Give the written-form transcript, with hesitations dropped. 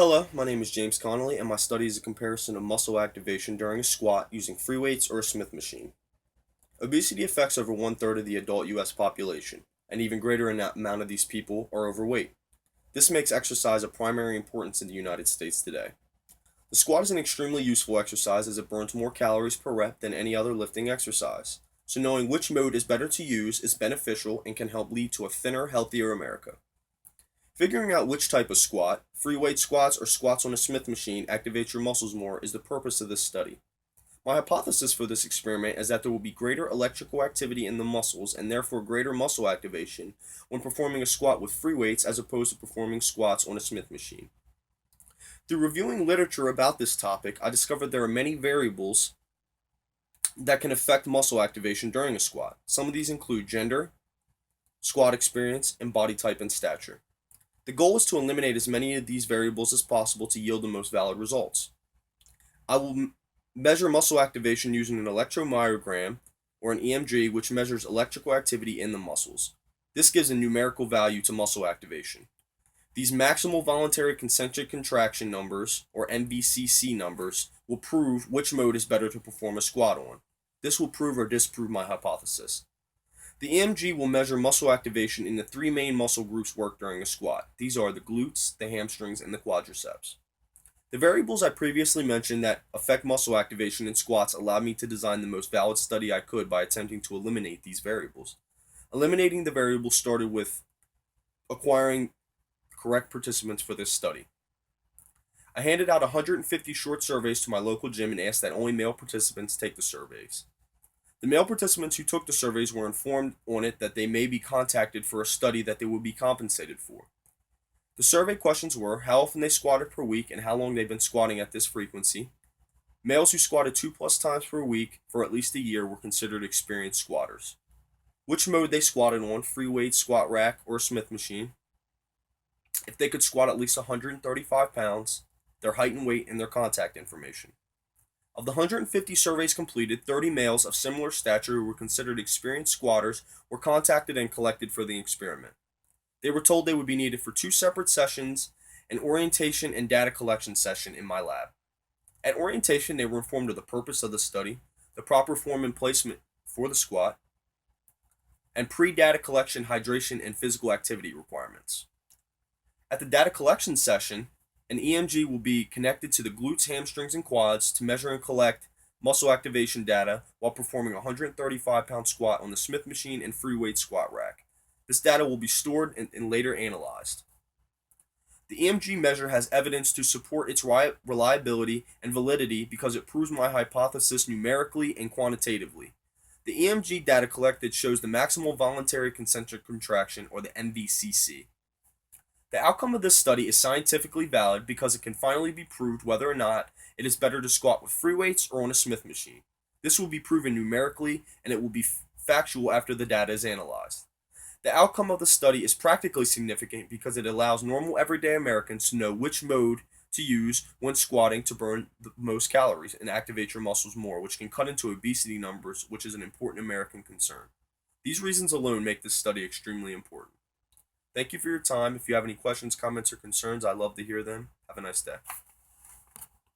Hello, my name is James Connolly, and my study is a comparison of muscle activation during a squat using free weights or a Smith machine. Obesity affects over one-third of the adult U.S. population, and even greater amount of these people are overweight. This makes exercise of primary importance in the United States today. The squat is an extremely useful exercise as it burns more calories per rep than any other lifting exercise. So knowing which mode is better to use is beneficial and can help lead to a thinner, healthier America. Figuring out which type of squat, free weight squats or squats on a Smith machine, activates your muscles more is the purpose of this study. My hypothesis for this experiment is that there will be greater electrical activity in the muscles and therefore greater muscle activation when performing a squat with free weights as opposed to performing squats on a Smith machine. Through reviewing literature about this topic, I discovered there are many variables that can affect muscle activation during a squat. Some of these include gender, squat experience, and body type and stature. The goal is to eliminate as many of these variables as possible to yield the most valid results. I will measure muscle activation using an electromyogram or an EMG, which measures electrical activity in the muscles. This gives a numerical value to muscle activation. These maximal voluntary concentric contraction numbers, or MVCC numbers, will prove which mode is better to perform a squat on. This will prove or disprove my hypothesis. The EMG will measure muscle activation in the three main muscle groups worked during a squat. These are the glutes, the hamstrings, and the quadriceps. The variables I previously mentioned that affect muscle activation in squats allowed me to design the most valid study I could by attempting to eliminate these variables. Eliminating the variables started with acquiring correct participants for this study. I handed out 150 short surveys to my local gym and asked that only male participants take the surveys. The male participants who took the surveys were informed on it that they may be contacted for a study that they will be compensated for. The survey questions were how often they squatted per week and how long they've been squatting at this frequency. Males who squatted 2+ times per week for at least a year were considered experienced squatters. Which mode they squatted on, free weight, squat rack, or Smith machine. If they could squat at least 135 pounds, their height and weight, and their contact information. Of the 150 surveys completed, 30 males of similar stature who were considered experienced squatters were contacted and collected for the experiment. They were told they would be needed for 2 separate sessions, an orientation and data collection session in my lab. At orientation, they were informed of the purpose of the study, the proper form and placement for the squat, and pre-data collection hydration and physical activity requirements. At the data collection session, an EMG will be connected to the glutes, hamstrings, and quads to measure and collect muscle activation data while performing a 135-pound squat on the Smith machine and free weight squat rack. This data will be stored and later analyzed. The EMG measure has evidence to support its reliability and validity because it proves my hypothesis numerically and quantitatively. The EMG data collected shows the maximal voluntary concentric contraction, or the MVCC. The outcome of this study is scientifically valid because it can finally be proved whether or not it is better to squat with free weights or on a Smith machine. This will be proven numerically, and it will be factual after the data is analyzed. The outcome of the study is practically significant because it allows normal everyday Americans to know which mode to use when squatting to burn the most calories and activate your muscles more, which can cut into obesity numbers, which is an important American concern. These reasons alone make this study extremely important. Thank you for your time. If you have any questions, comments, or concerns, I'd love to hear them. Have a nice day.